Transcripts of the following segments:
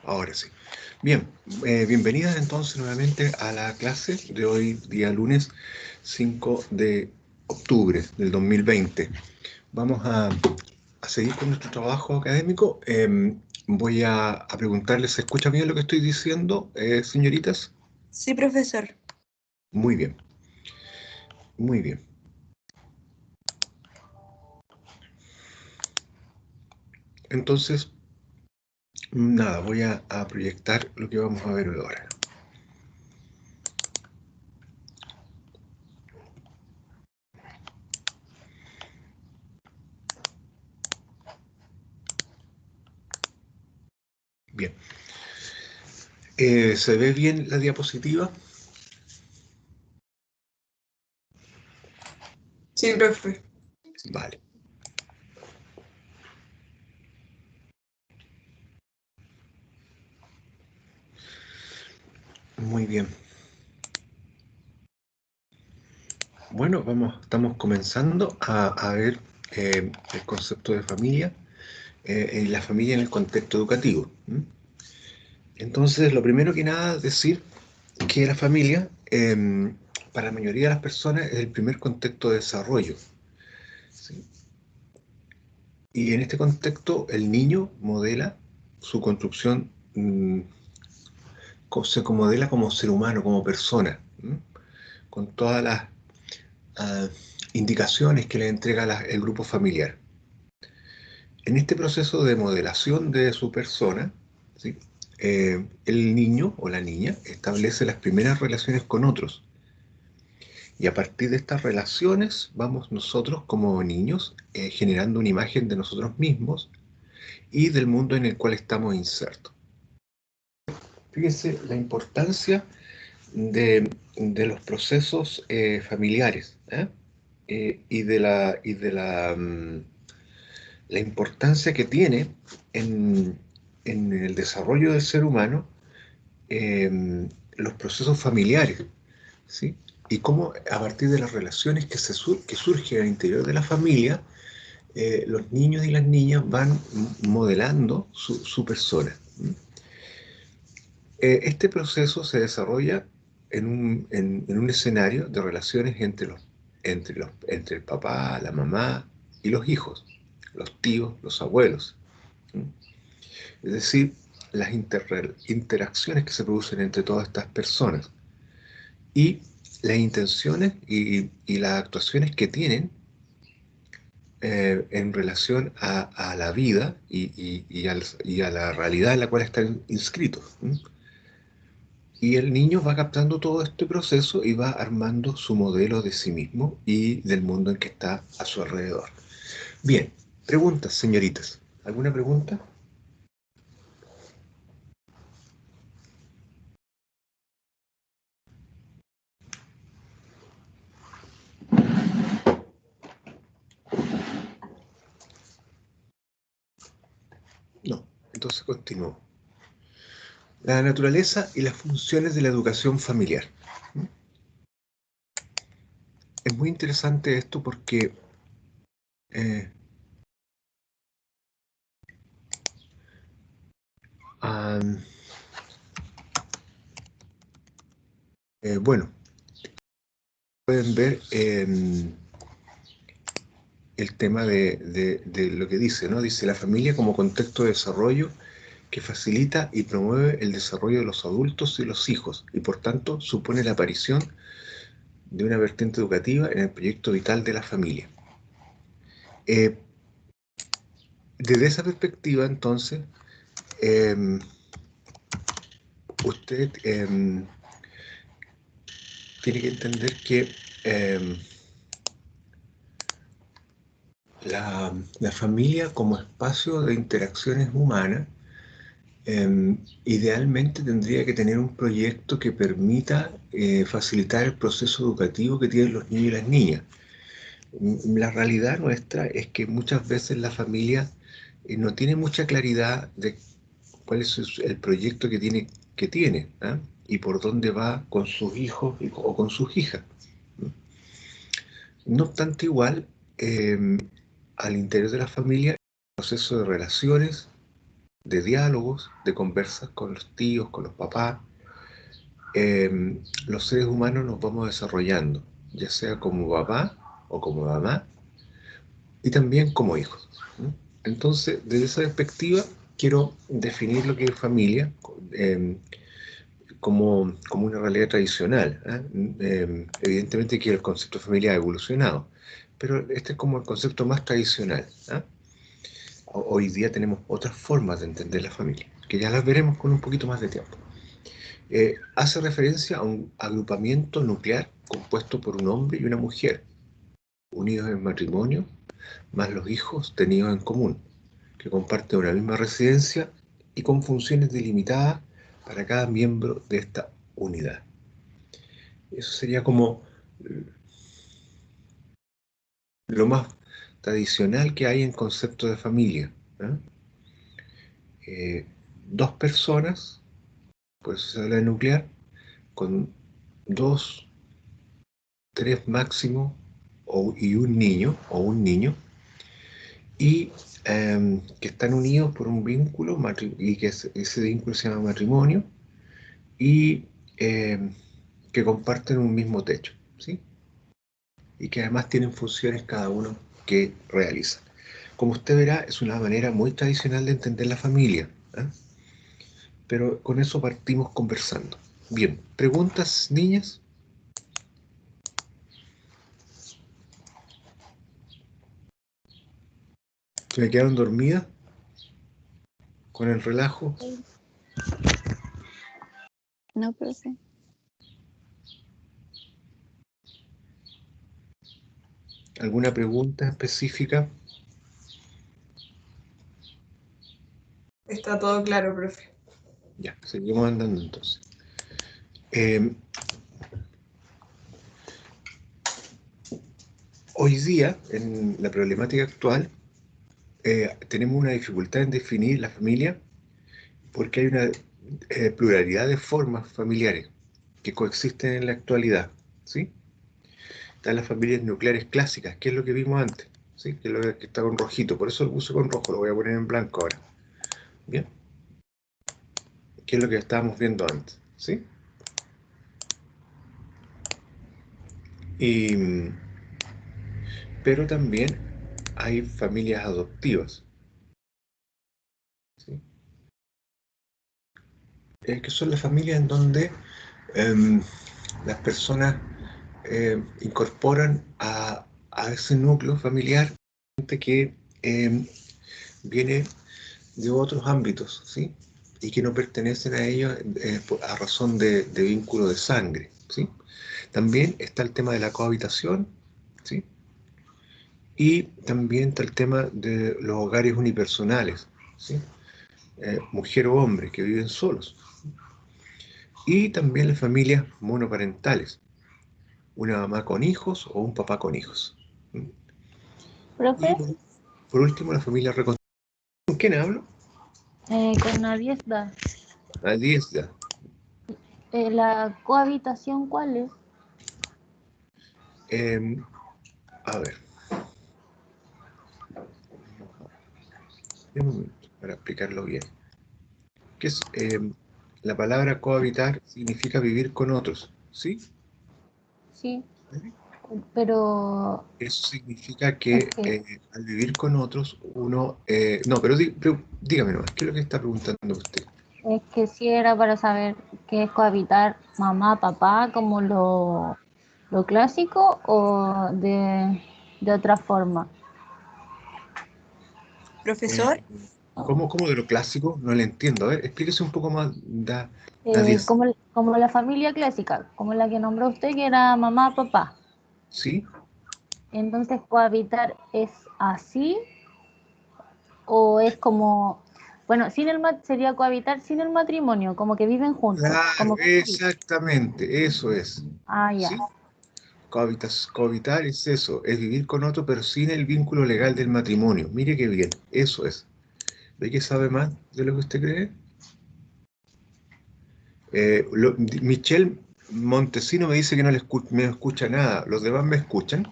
Ahora sí. Bien, bienvenidas entonces nuevamente a la clase de hoy, día lunes 5 de octubre del 2020. Vamos a seguir con nuestro trabajo académico. Voy a preguntarles, ¿se escucha bien lo que estoy diciendo, señoritas? Sí, profesor. Muy bien, muy bien. Entonces, nada, voy a proyectar lo que vamos a ver ahora. Bien. ¿Se ve bien la diapositiva? Sí, profe. Vale. Muy bien. Bueno, estamos comenzando a ver el concepto de familia y la familia en el contexto educativo. Entonces, lo primero que nada, decir que la familia, para la mayoría de las personas, es el primer contexto de desarrollo. ¿Sí? Y en este contexto, el niño modela su construcción, se modela como ser humano, como persona, con todas las ah, indicaciones que le entrega el grupo familiar. En este proceso de modelación de su persona, ¿sí? El niño o la niña establece las primeras relaciones con otros. Y a partir de estas relaciones vamos nosotros como niños generando una imagen de nosotros mismos y del mundo en el cual estamos insertos. Fíjense la importancia de los procesos familiares, la importancia que tiene en el desarrollo del ser humano los procesos familiares, ¿sí? Y cómo a partir de las relaciones que surgen al interior de la familia, los niños y las niñas van modelando su persona. Este proceso se desarrolla en un escenario de relaciones entre el papá, la mamá y los hijos, los tíos, los abuelos. ¿Sí? Es decir, las interacciones que se producen entre todas estas personas y las intenciones y las actuaciones que tienen en relación a la vida y a la realidad en la cual están inscritos. Y el niño va captando todo este proceso y va armando su modelo de sí mismo y del mundo en que está a su alrededor. Bien, preguntas, señoritas. ¿Alguna pregunta? No. Entonces continúo. La naturaleza y las funciones de la educación familiar. Es muy interesante esto porque eh, um, bueno, pueden ver el tema de lo que dice, ¿no? Dice la familia como contexto de desarrollo que facilita y promueve el desarrollo de los adultos y los hijos y por tanto supone la aparición de una vertiente educativa en el proyecto vital de la familia. Eh, desde esa perspectiva, entonces, eh, usted tiene que entender que la familia como espacio de interacciones humanas idealmente tendría que tener un proyecto que permita facilitar el proceso educativo que tienen los niños y las niñas. La realidad nuestra es que muchas veces la familia no tiene mucha claridad de cuál es el proyecto que tiene, ¿ah? Y por dónde va con sus hijos o con sus hijas. No obstante, igual, al interior de la familia, el proceso de relaciones de diálogos, de conversas con los tíos, con los papás, los seres humanos nos vamos desarrollando, ya sea como papá o como mamá, y también como hijos. Entonces, desde esa perspectiva, quiero definir lo que es familia como una realidad tradicional. Evidentemente que el concepto de familia ha evolucionado, pero este es como el concepto más tradicional. Hoy día tenemos otras formas de entender la familia, que ya las veremos con un poquito más de tiempo. Hace referencia a un agrupamiento nuclear compuesto por un hombre y una mujer, unidos en matrimonio, más los hijos tenidos en común, que comparten una misma residencia y con funciones delimitadas para cada miembro de esta unidad. Eso sería como lo más tradicional que hay en concepto de familia. ¿eh? Dos personas, por eso se habla de nuclear, con dos, tres máximo, y un niño, y que están unidos por un vínculo, y que ese vínculo se llama matrimonio, y que comparten un mismo techo, ¿sí? Y que además tienen funciones cada uno que realizan. Como usted verá, es una manera muy tradicional de entender la familia, ¿eh? Pero con eso partimos conversando. Bien, ¿preguntas, niñas? ¿Se me quedaron dormidas con el relajo? No, profe. ¿Alguna pregunta específica? Está todo claro, profe. Ya, seguimos andando entonces. Eh, Hoy día, en la problemática actual, tenemos una dificultad en definir la familia porque hay una pluralidad de formas familiares que coexisten en la actualidad, ¿sí? Están las familias nucleares clásicas, que es lo que vimos antes, ¿sí? Que es lo que está con rojito, por eso lo puse con rojo, lo voy a poner en blanco ahora, ¿bien? Que es lo que estábamos viendo antes, ¿sí? Y, pero también hay familias adoptivas, ¿sí? Que son las familias en donde em, las personas incorporan a ese núcleo familiar gente que viene de otros ámbitos, ¿sí? Y que no pertenecen a ellos a razón de vínculo de sangre, ¿sí? También está el tema de la cohabitación, ¿sí? Y también está el tema de los hogares unipersonales, ¿sí? Mujer o hombre que viven solos. Y también las familias monoparentales, una mamá con hijos o un papá con hijos. Y Profe, por último, la familia reconstruida. ¿Con quién hablo? con Nadiesda, Ahí está. ¿la cohabitación cuál es? Eh, a ver, un momento para explicarlo bien. ¿Qué es, la palabra cohabitar significa vivir con otros, ¿sí? Sí, pero Eso significa es que que, al vivir con otros uno... no, pero dígame nomás, ¿qué es lo que está preguntando usted? es que sí era para saber qué es cohabitar mamá, papá, como lo clásico o de otra forma. Eh, Profesor, ¿cómo de lo clásico? No le entiendo. A ver, explíquese un poco más, Nadia. Como la familia clásica, como la que nombró usted, que era mamá, papá. ¿Sí? Entonces, cohabitar es así o es como, bueno, sería cohabitar sin el matrimonio, como que viven juntos, Claro, como convivir. exactamente, eso es. Ah, ya. ¿Sí? Cohabitar es eso, es vivir con otro pero sin el vínculo legal del matrimonio. Mire qué bien, eso es. ¿Ve que sabe más de lo que usted cree? Michelle Montesino me dice que no me escucha nada. ¿Los demás me escuchan?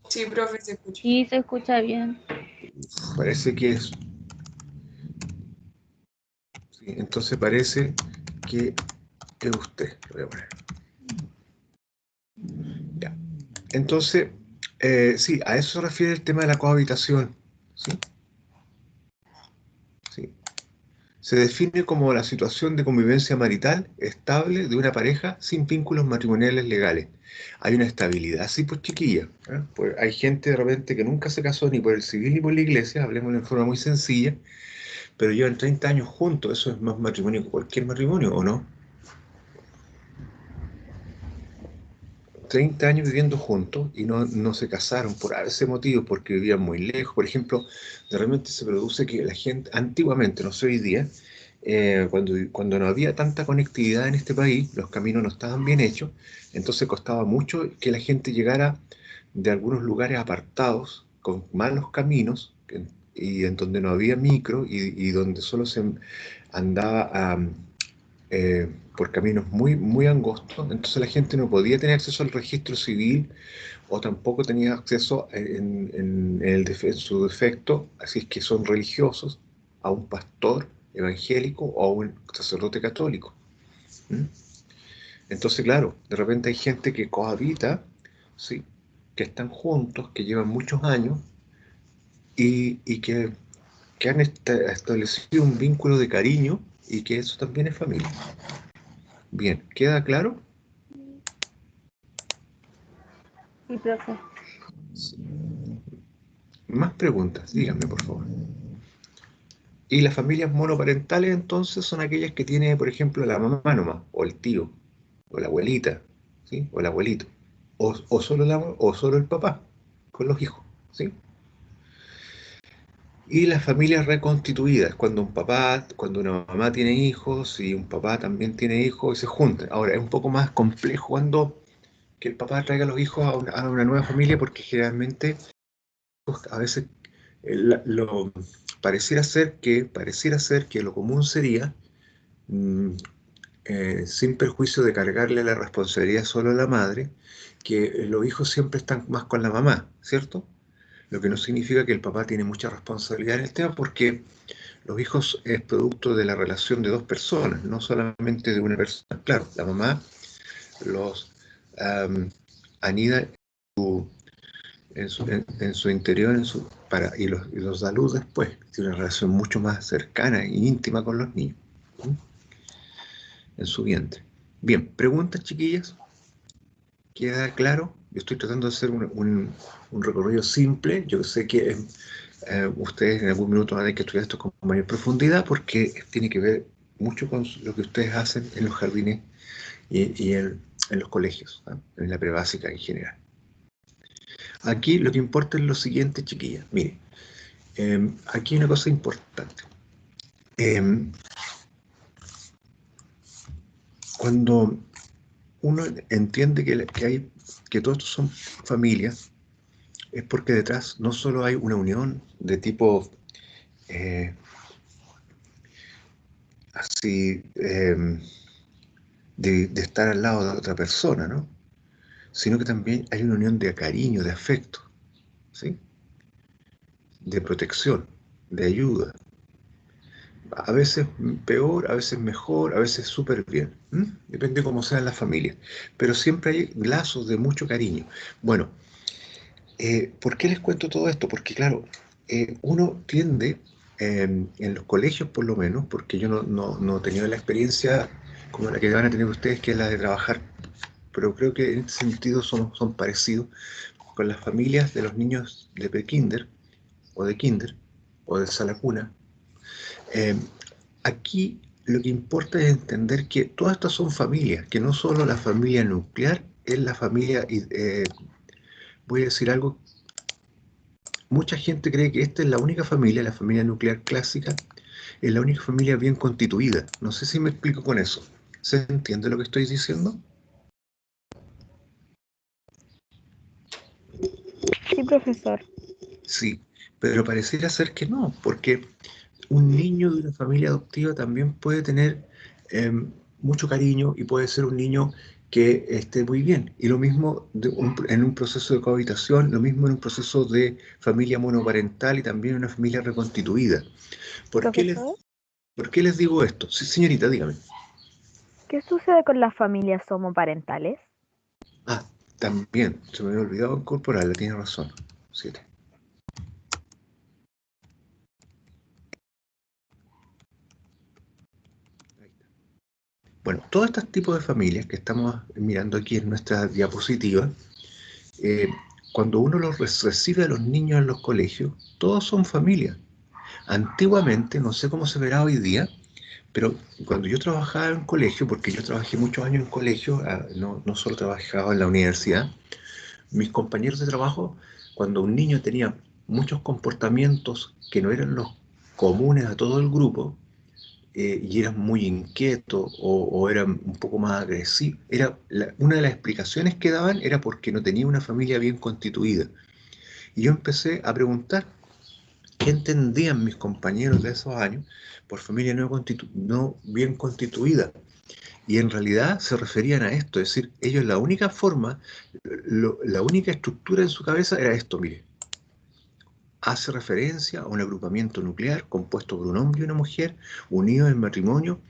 sí, profe, se escucha. Sí, se escucha bien. Parece que es. Entonces parece que es usted. Lo voy a poner. Ya. Entonces, sí, a eso se refiere el tema de la cohabitación. ¿Sí? Sí. Se define como la situación de convivencia marital estable de una pareja sin vínculos matrimoniales legales. Hay una estabilidad, sí, pues chiquilla. Pues hay gente de repente que nunca se casó ni por el civil ni por la iglesia, hablemos de forma muy sencilla, pero llevan 30 años juntos, eso es más matrimonio que cualquier matrimonio, ¿o no? 30 años viviendo juntos y no se casaron por ese motivo, porque vivían muy lejos. Por ejemplo, de repente se produce que la gente, antiguamente, no sé hoy día, cuando no había tanta conectividad en este país, los caminos no estaban bien hechos, entonces costaba mucho que la gente llegara de algunos lugares apartados, con malos caminos, y en donde no había micro y donde solo se andaba por caminos muy, muy angostos, entonces la gente no podía tener acceso al registro civil o tampoco tenía acceso en su defecto, así es que son religiosos, a un pastor evangélico o a un sacerdote católico. ¿Mm? Entonces, claro, de repente hay gente que cohabita, ¿sí? Que están juntos, que llevan muchos años y que han establecido un vínculo de cariño y que eso también es familia. Bien, ¿queda claro? Sí, profe. Sí. Más preguntas, díganme por favor. Y las familias monoparentales entonces son aquellas que tiene, por ejemplo, la mamá nomás, o el tío, o la abuelita, ¿sí? O el abuelito, o solo el papá, con los hijos, ¿sí? Y las familias reconstituidas, cuando una mamá tiene hijos y un papá también tiene hijos y se juntan. Ahora, es un poco más complejo cuando que el papá traiga a los hijos a una nueva familia porque generalmente a veces lo pareciera ser que lo común sería, mm, sin perjuicio de cargarle la responsabilidad solo a la madre, que los hijos siempre están más con la mamá, ¿cierto? Lo que no significa que el papá tiene mucha responsabilidad en el tema porque los hijos es producto de la relación de dos personas, no solamente de una persona. Claro, la mamá los anida en su interior y los da luz después. Tiene una relación mucho más cercana e íntima con los niños, ¿sí? En su vientre. Bien, preguntas, chiquillas. ¿Queda claro? Yo estoy tratando de hacer un recorrido simple. Yo sé que ustedes en algún minuto van a tener que estudiar esto con mayor profundidad porque tiene que ver mucho con lo que ustedes hacen en los jardines y en los colegios, ¿no? En la prebásica en general. Aquí lo que importa es lo siguiente, chiquillas. Miren, aquí hay una cosa importante. Cuando uno entiende que todos estos son familias, es porque detrás no solo hay una unión de tipo eh, así de estar al lado de otra persona, ¿no? Sino que también hay una unión de cariño, de afecto, ¿sí? De protección, de ayuda. A veces peor, a veces mejor, a veces súper bien. ¿M? Depende cómo sean las familias. Pero siempre hay lazos de mucho cariño. Bueno, ¿por qué les cuento todo esto? Porque claro, uno tiende, en los colegios por lo menos, porque yo no he tenido la experiencia como la que van a tener ustedes, que es la de trabajar, pero creo que en este sentido son parecidos con las familias de los niños de prekinder o de kinder o de sala cuna. Eh, Aquí lo que importa es entender que todas estas son familias, que no solo la familia nuclear es la familia, voy a decir algo, mucha gente cree que esta es la única familia, la familia nuclear clásica, es la única familia bien constituida. No sé si me explico con eso. ¿Se entiende lo que estoy diciendo? Sí, profesor. Sí, pero pareciera ser que no, porque un niño de una familia adoptiva también puede tener mucho cariño y puede ser un niño que esté muy bien. Y lo mismo en un proceso de cohabitación, lo mismo en un proceso de familia monoparental y también en una familia reconstituida. ¿Por qué les Profesor. ¿Por qué les digo esto? Sí, señorita, dígame. ¿Qué sucede con las familias homoparentales? Ah, también, se me había olvidado incorporarla, tiene razón. 7. Bueno, todos estos tipos de familias que estamos mirando aquí en nuestra diapositiva, eh, cuando uno los recibe a los niños en los colegios, todos son familias. Antiguamente, no sé cómo se verá hoy día, pero cuando yo trabajaba en colegio, porque yo trabajé muchos años en colegio, no solo trabajaba en la universidad, mis compañeros de trabajo, cuando un niño tenía muchos comportamientos que no eran los comunes a todo el grupo, y era muy inquieto o era un poco más agresivo, una de las explicaciones que daban era porque no tenía una familia bien constituida. Y yo empecé a preguntar qué entendían mis compañeros de esos años por familia no bien constituida. Y en realidad se referían a esto, es decir, ellos la única forma, la única estructura en su cabeza era esto, mire. Hace referencia a un agrupamiento nuclear compuesto por un hombre y una mujer unidos en matrimonio,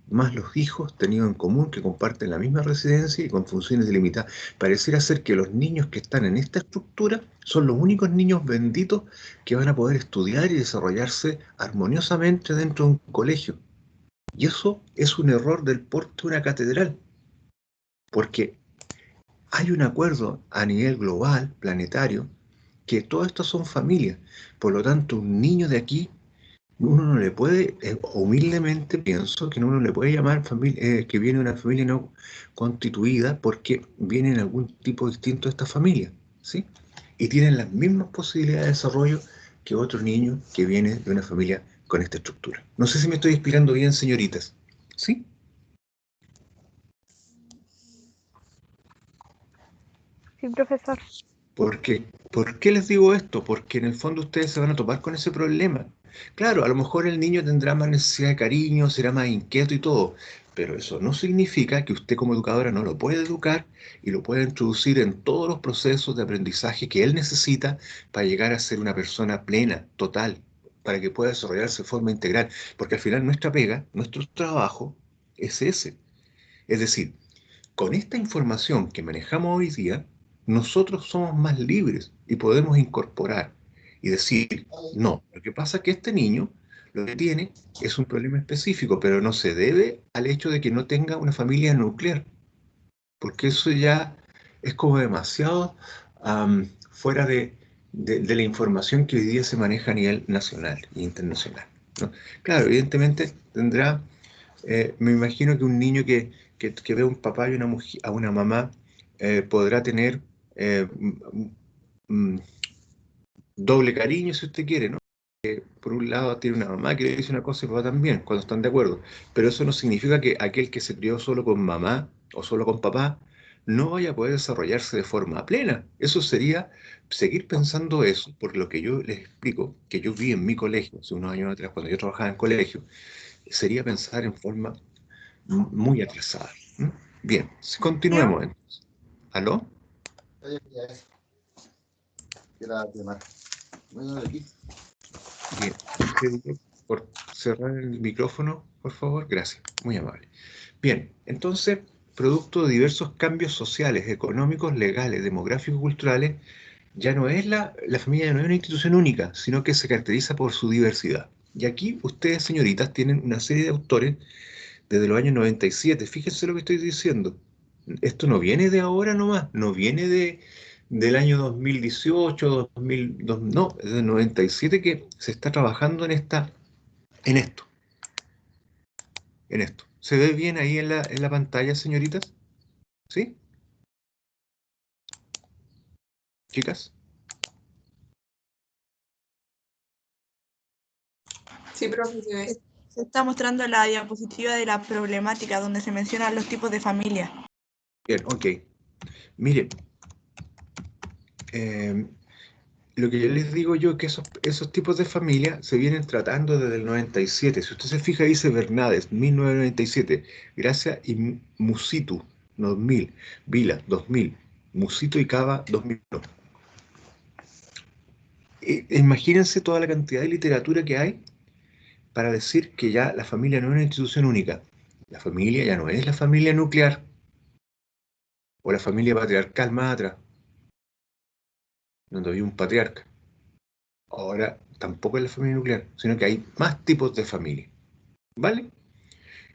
más los hijos tenidos en común que comparten la misma residencia y con funciones delimitadas. Pareciera ser que los niños que están en esta estructura son los únicos niños benditos que van a poder estudiar y desarrollarse armoniosamente dentro de un colegio. Y eso es un error del porte de una catedral, porque hay un acuerdo a nivel global, planetario, que todas estas son familias. Por lo tanto, un niño de aquí, uno no le puede, humildemente pienso, que uno no le puede llamar familia, que viene de una familia no constituida porque viene en algún tipo distinto de esta familia, ¿sí? Y tienen las mismas posibilidades de desarrollo que otro niño que viene de una familia con esta estructura. No sé si me estoy explicando bien, señoritas. ¿Sí? Sí, profesor. ¿Por qué les digo esto? Porque en el fondo ustedes se van a topar con ese problema. Claro, a lo mejor el niño tendrá más necesidad de cariño, será más inquieto y todo, pero eso no significa que usted como educadora no lo pueda educar y lo pueda introducir en todos los procesos de aprendizaje que él necesita para llegar a ser una persona plena, total, para que pueda desarrollarse de forma integral. Porque al final nuestra pega, nuestro trabajo es ese. Es decir, con esta información que manejamos hoy día, nosotros somos más libres y podemos incorporar y decir, no, lo que pasa es que este niño lo que tiene es un problema específico, pero no se debe al hecho de que no tenga una familia nuclear, porque eso ya es como demasiado fuera de la información que hoy día se maneja a nivel nacional e internacional, ¿no? Claro, evidentemente tendrá, me imagino que un niño que ve a un papá y a una mamá podrá tener eh, mm, mm, doble cariño, si usted quiere, ¿no? Por un lado tiene una mamá que le dice una cosa y papá también, cuando están de acuerdo. Pero eso no significa que aquel que se crió solo con mamá o solo con papá no vaya a poder desarrollarse de forma plena. Eso sería seguir pensando eso, por lo que yo les explico, que yo vi en mi colegio, hace unos años atrás, cuando yo trabajaba en colegio, sería pensar en forma muy atrasada. ¿Mm? Bien, si Yo, continuemos entonces. ¿Aló? Bien, le pediría por cerrar el micrófono, por favor. Gracias, muy amable. Bien, entonces, producto de diversos cambios sociales, económicos, legales, demográficos, culturales, ya no es la familia ya no es una institución única, sino que se caracteriza por su diversidad. Y aquí ustedes, señoritas, tienen una serie de autores desde los años 97. Fíjense lo que estoy diciendo. Esto no viene de ahora nomás, no viene del año 2018, 2002, no, es del 97 que se está trabajando en esto, en esto. ¿Se ve bien ahí en la pantalla, señoritas? ¿Sí? ¿Chicas? sí, profe, se está mostrando la diapositiva de la problemática donde se mencionan los tipos de familia. Bien, ok. Mire, eh, lo que yo les digo yo es que esos tipos de familia se vienen tratando desde el 97. Si usted se fija, dice Bernades, 1997, Gracia y Musitu, 2000, Vila, 2000, Musito y Cava, 2001. Imagínense toda la cantidad de literatura que hay para decir que ya la familia no es una institución única. La familia ya no es la familia nuclear o la familia patriarcal más atrás, donde había un patriarca. Ahora tampoco es la familia nuclear, sino que hay más tipos de familia. ¿Vale?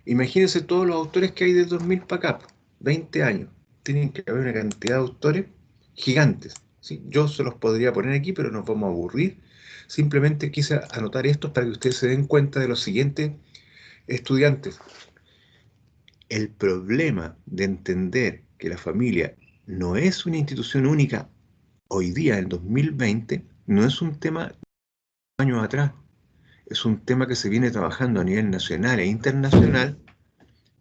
Imagínense todos los autores que hay de 2000 para acá, 20 años. Tienen que haber una cantidad de autores gigantes. ¿Sí? Yo se los podría poner aquí, pero nos vamos a aburrir. Simplemente quise anotar estos para que ustedes se den cuenta de lo siguiente, estudiantes. El problema de entender que la familia no es una institución única hoy día, en 2020, no es un tema de años atrás. Es un tema que se viene trabajando a nivel nacional e internacional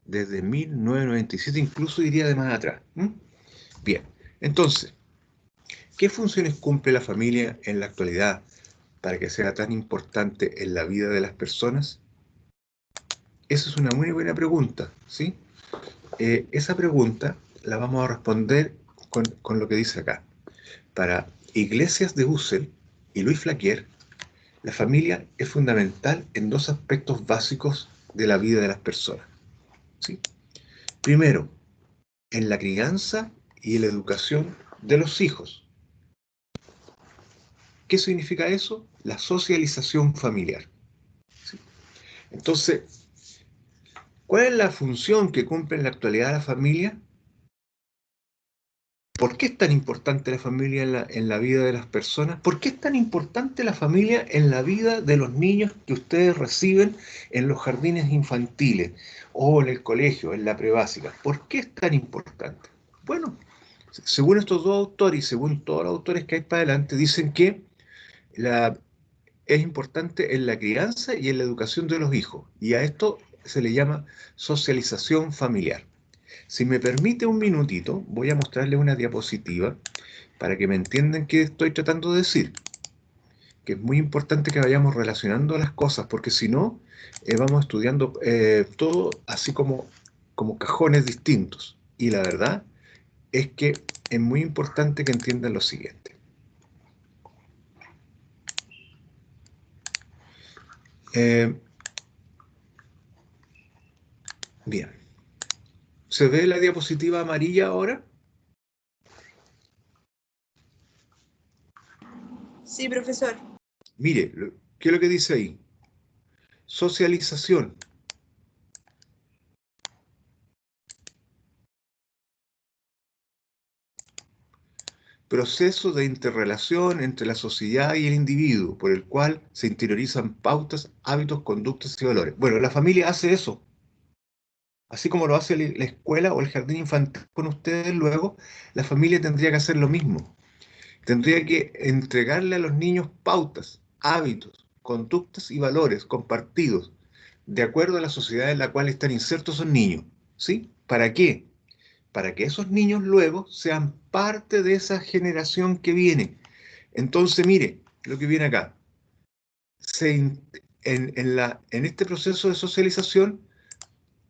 desde 1997, incluso diría de más atrás. Bien, entonces, ¿qué funciones cumple la familia en la actualidad para que sea tan importante en la vida de las personas? Esa es una muy buena pregunta, ¿sí? Esa pregunta la vamos a responder con lo que dice acá. Para Iglesias de Husserl y Louis Flaquier, la familia es fundamental en dos aspectos básicos de la vida de las personas, ¿sí? Primero, en la crianza y en la educación de los hijos. ¿Qué significa eso? La socialización familiar. ¿Sí? Entonces, ¿cuál es la función que cumple en la actualidad la familia? ¿Por qué es tan importante la familia en la vida de las personas? ¿Por qué es tan importante la familia en la vida de los niños que ustedes reciben en los jardines infantiles o en el colegio, en la prebásica? ¿Por qué es tan importante? Bueno, según estos dos autores y según todos los autores que hay para adelante, dicen que es importante en la crianza y en la educación de los hijos. Y a esto se le llama socialización familiar. Si me permite un minutito, voy a mostrarles una diapositiva para que me entiendan qué estoy tratando de decir. Que es muy importante que vayamos relacionando las cosas, porque si no, vamos estudiando todo así como cajones distintos. Y la verdad es que es muy importante que entiendan lo siguiente. Bien. ¿Se ve la diapositiva amarilla ahora? Sí, profesor. Mire, ¿qué es lo que dice ahí? Socialización. Proceso de interrelación entre la sociedad y el individuo, por el cual se interiorizan pautas, hábitos, conductas y valores. Bueno, la familia hace eso. Así como lo hace la escuela o el jardín infantil con ustedes luego, la familia tendría que hacer lo mismo. Tendría que entregarle a los niños pautas, hábitos, conductas y valores compartidos, de acuerdo a la sociedad en la cual están insertos esos niños. ¿Sí? ¿Para qué? Para que esos niños luego sean parte de esa generación que viene. Entonces, mire, lo que viene acá. En este proceso de socialización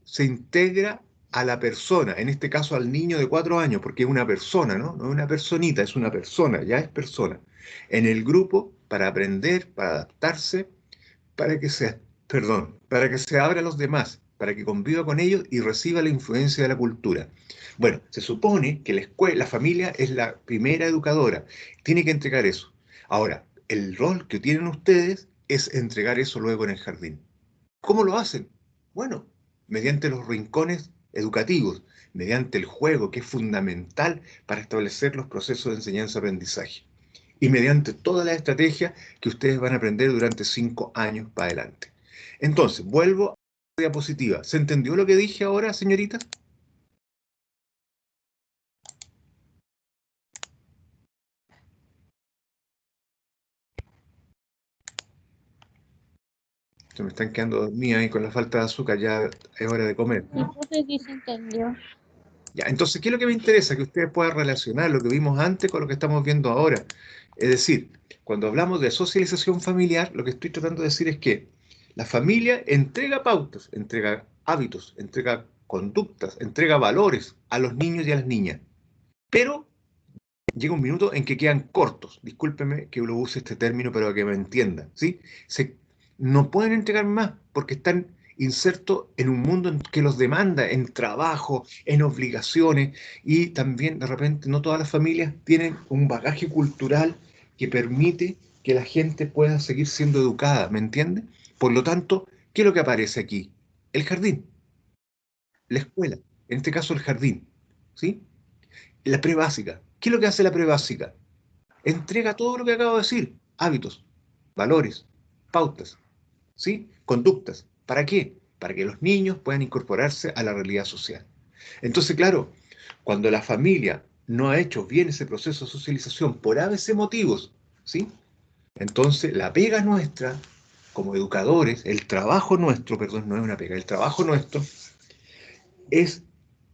se integra a la persona, en este caso al niño de 4 años, porque es una persona, ¿no? No es una personita, es una persona, ya es persona, en el grupo para aprender, para adaptarse, para que se, para que se abra a los demás, para que conviva con ellos y reciba la influencia de la cultura. Bueno, se supone que la escuela, la familia es la primera educadora, tiene que entregar eso. Ahora, el rol que tienen ustedes es entregar eso luego en el jardín. ¿Cómo lo hacen? Bueno, mediante los rincones educativos, mediante el juego, que es fundamental para establecer los procesos de enseñanza-aprendizaje, y mediante todas las estrategias que ustedes van a aprender durante 5 años para adelante. Entonces, vuelvo a la diapositiva. ¿Se entendió lo que dije ahora, señorita? Se me están quedando dormidas y con la falta de azúcar ya es hora de comer, Y ¿no? profe, que se entendió. Ya, entonces, ¿qué es lo que me interesa? Que ustedes puedan relacionar lo que vimos antes con lo que estamos viendo ahora. Es decir, cuando hablamos de socialización familiar, lo que estoy tratando de decir es que la familia entrega pautas, entrega hábitos, entrega conductas, entrega valores a los niños y a las niñas. Pero llega un minuto en que quedan cortos. Discúlpeme que lo use este término, pero que me entiendan, ¿sí? no pueden entregar más porque están insertos en un mundo en que los demanda, en trabajo, en obligaciones, y también de repente no todas las familias tienen un bagaje cultural que permite que la gente pueda seguir siendo educada, ¿me entiende? Por lo tanto, ¿qué es lo que aparece aquí? El jardín, la escuela, en este caso el jardín, ¿sí? La prebásica. ¿Qué es lo que hace la prebásica? Entrega todo lo que acabo de decir, hábitos, valores, pautas, ¿sí? Conductas. ¿Para qué? Para que los niños puedan incorporarse a la realidad social. Entonces, claro, cuando la familia no ha hecho bien ese proceso de socialización por ABC motivos, ¿sí? Entonces, la pega nuestra, como educadores, el trabajo nuestro, perdón, no es una pega, el trabajo nuestro es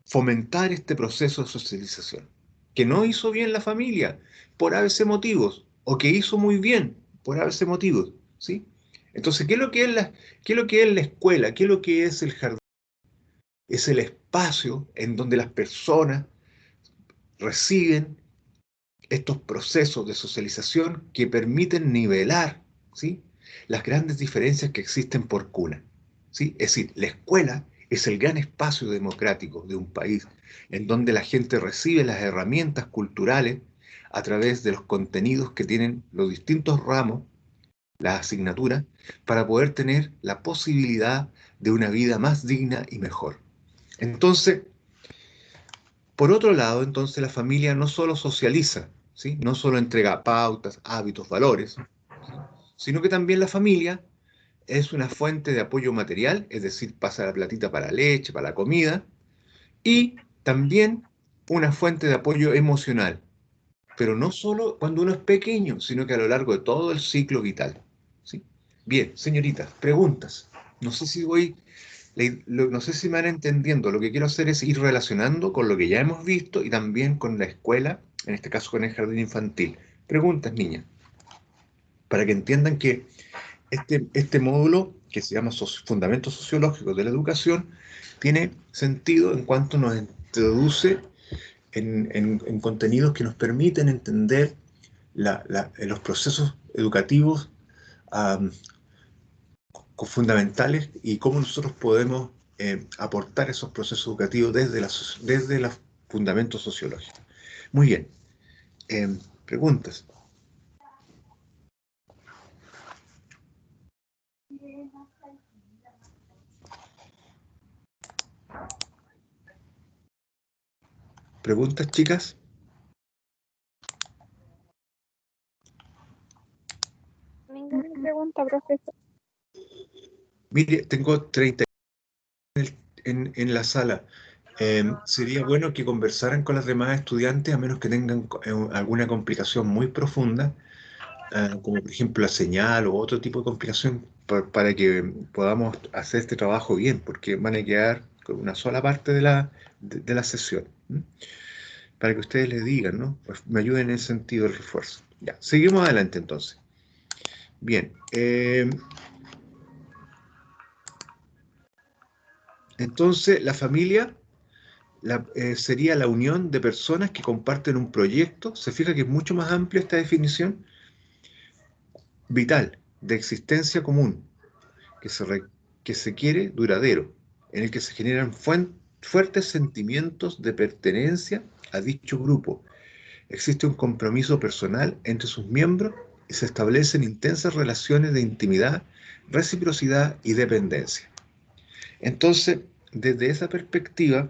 fomentar este proceso de socialización. Que no hizo bien la familia por ABC motivos, o que hizo muy bien por ABC motivos, ¿sí? Entonces, ¿qué es lo que es la escuela? ¿Qué es lo que es el jardín? Es el espacio en donde las personas reciben estos procesos de socialización que permiten nivelar, ¿sí?, las grandes diferencias que existen por cuna, ¿sí? Es decir, la escuela es el gran espacio democrático de un país en donde la gente recibe las herramientas culturales a través de los contenidos que tienen los distintos ramos, las asignaturas, para poder tener la posibilidad de una vida más digna y mejor. Entonces, por otro lado, entonces la familia no solo socializa, ¿sí?, no solo entrega pautas, hábitos, valores, ¿sí?, sino que también la familia es una fuente de apoyo material, es decir, pasa la platita para la leche, para la comida, y también una fuente de apoyo emocional, pero no solo cuando uno es pequeño, sino que a lo largo de todo el ciclo vital, ¿sí? Bien, señoritas, preguntas. No sé si voy no sé si me van entendiendo. Lo que quiero hacer es ir relacionando con lo que ya hemos visto y también con la escuela, en este caso con el jardín infantil. Preguntas, niñas, para que entiendan que este módulo, que se llama Fundamentos Sociológicos de la Educación, tiene sentido en cuanto nos introduce en contenidos que nos permiten entender los procesos educativos um, fundamentales y cómo nosotros podemos aportar esos procesos educativos desde los fundamentos sociológicos. Muy bien. Preguntas. ¿Preguntas, chicas? Ninguna pregunta, profesor. Mire, tengo 30 en la sala. Sería bueno que conversaran con las demás estudiantes, a menos que tengan alguna complicación muy profunda, como por ejemplo la señal o otro tipo de complicación, para que podamos hacer este trabajo bien, porque van a quedar con una sola parte de la sesión. ¿M? Para que ustedes les digan, ¿no? Pues me ayuden en ese sentido el refuerzo. Ya, seguimos adelante entonces. Bien. Entonces, la familia sería la unión de personas que comparten un proyecto. Se fija que es mucho más amplia esta definición. Vital, de existencia común, que que se quiere duradero, en el que se generan fuertes sentimientos de pertenencia a dicho grupo. Existe un compromiso personal entre sus miembros y se establecen intensas relaciones de intimidad, reciprocidad y dependencia. Entonces, desde esa perspectiva,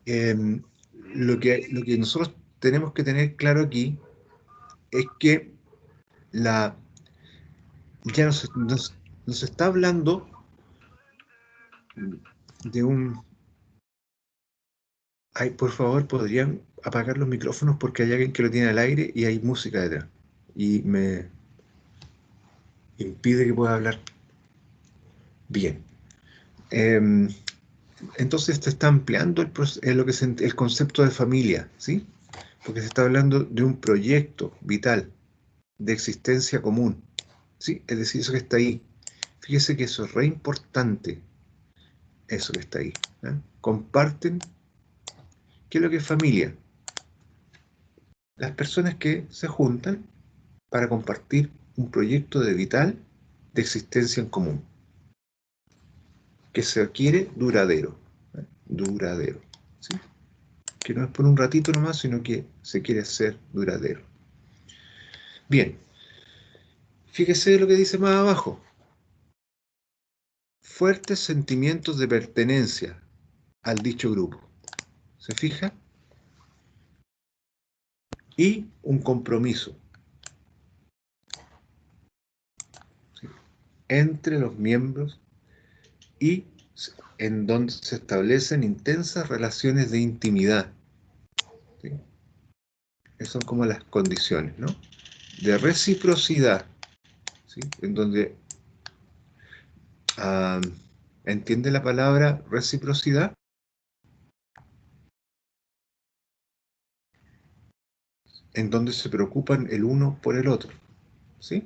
em, lo que nosotros tenemos que tener claro aquí es que la, ya nos está hablando de un... Ay, por favor, ¿podrían apagar los micrófonos porque hay alguien que lo tiene al aire y hay música detrás? Y me impide que pueda hablar bien. Em, entonces se está ampliando el concepto de familia, ¿sí? Porque se está hablando de un proyecto vital, de existencia común, ¿sí? Es decir, eso que está ahí. Fíjese que eso es re importante, eso que está ahí. ¿Eh? Comparten. ¿Qué es lo que es familia? Las personas que se juntan para compartir un proyecto de vital de existencia en común, que se requiere duradero, duradero, ¿sí? Que no es por un ratito nomás, sino que se quiere ser duradero. Bien, fíjese lo que dice más abajo. Fuertes sentimientos de pertenencia al dicho grupo. ¿Se fija? Y un compromiso, ¿sí?, entre los miembros y en donde se establecen intensas relaciones de intimidad, ¿sí? Esas son como las condiciones, ¿no? De reciprocidad, ¿sí? En donde ¿entiende la palabra reciprocidad? En donde se preocupan el uno por el otro, ¿sí?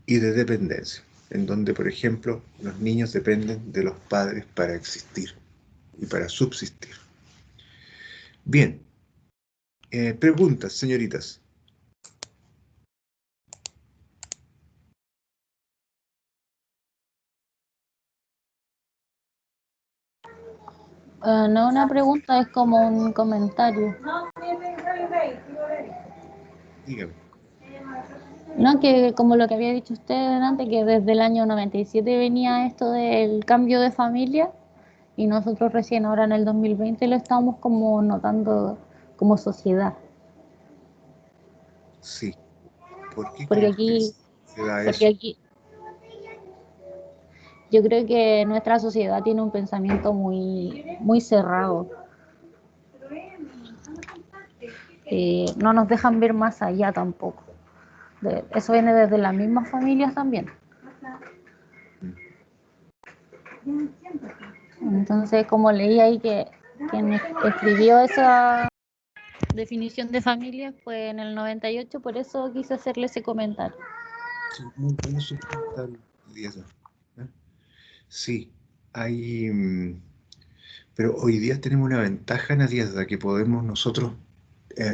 Y de dependencia, en donde, por ejemplo, los niños dependen de los padres para existir y para subsistir. Bien, preguntas, señoritas. No una pregunta, es como un comentario. Dígame. No, que como lo que había dicho usted antes, que desde el año 97 venía esto del cambio de familia y nosotros recién ahora en el 2020 lo estamos como notando como sociedad. Sí. ¿Por qué Porque cree usted aquí, que se da porque eso? aquí yo creo que nuestra sociedad tiene un pensamiento muy cerrado. No nos dejan ver más allá tampoco. Eso viene desde las mismas familias también. Entonces, como leí ahí que quien escribió esa definición de familia fue en el 98, por eso quise hacerle ese comentario. Sí, muy bueno su comentario, Diana, ¿eh? Sí, hay... pero hoy día tenemos una ventaja, Nadia, que podemos nosotros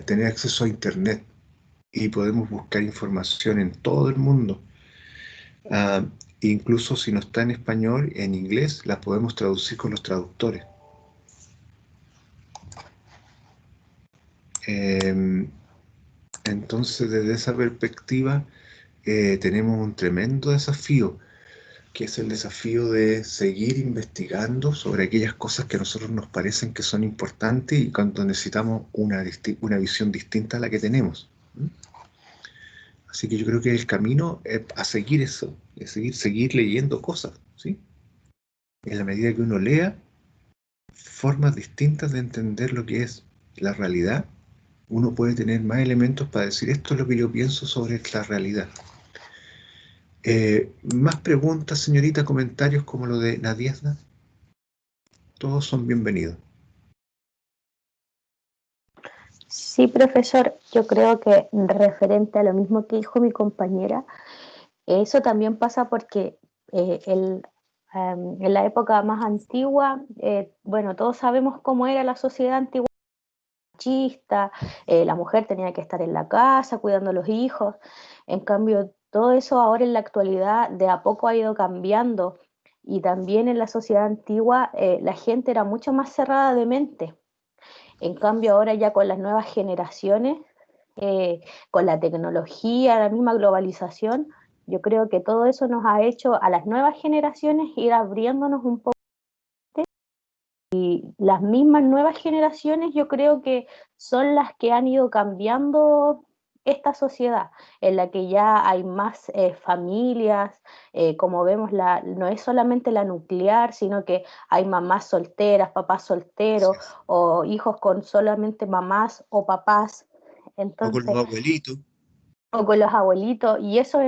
tener acceso a Internet y podemos buscar información en todo el mundo. Ah, incluso si no está en español, en inglés, la podemos traducir con los traductores. Entonces, desde esa perspectiva, tenemos un tremendo desafío, que es el desafío de seguir investigando sobre aquellas cosas que a nosotros nos parecen que son importantes y cuando necesitamos una visión distinta a la que tenemos. Así que yo creo que el camino es a seguir eso, es seguir leyendo cosas, ¿sí? En la medida que uno lea formas distintas de entender lo que es la realidad, uno puede tener más elementos para decir esto es lo que yo pienso sobre la realidad. Más preguntas, señorita, comentarios como lo de Nadiezda. Todos son bienvenidos. Sí, profesor, yo creo que referente a lo mismo que dijo mi compañera, eso también pasa porque en la época más antigua, bueno, todos sabemos cómo era la sociedad antigua, machista, la mujer tenía que estar en la casa cuidando a los hijos. En cambio, todo eso ahora en la actualidad de a poco ha ido cambiando y también en la sociedad antigua la gente era mucho más cerrada de mente. En cambio, ahora ya con las nuevas generaciones, con la tecnología, la misma globalización, yo creo que todo eso nos ha hecho a las nuevas generaciones ir abriéndonos un poco. Y las mismas nuevas generaciones yo creo que son las que han ido cambiando esta sociedad, en la que ya hay más familias, como vemos, no es solamente la nuclear, sino que hay mamás solteras, papás solteros, o hijos con solamente mamás o papás. O con los Entonces, abuelitos. o con los abuelitos, y eso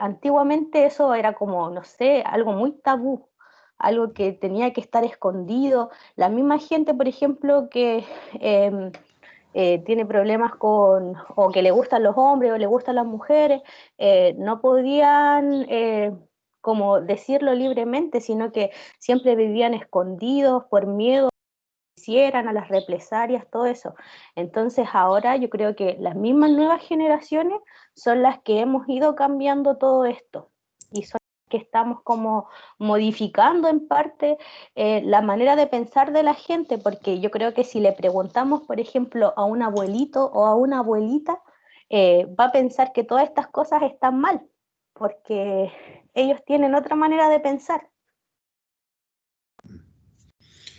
antiguamente eso era como, no sé, algo muy tabú, algo que tenía que estar escondido. La misma gente, por ejemplo, que tiene problemas o que le gustan los hombres o le gustan las mujeres, no podían como decirlo libremente, sino que siempre vivían escondidos por miedo hicieran, a las represalias, todo eso. Entonces ahora yo creo que las mismas nuevas generaciones son las que hemos ido cambiando todo esto y son que estamos como modificando en parte la manera de pensar de la gente, porque yo creo que si le preguntamos, por ejemplo, a un abuelito o a una abuelita, va a pensar que todas estas cosas están mal, porque ellos tienen otra manera de pensar.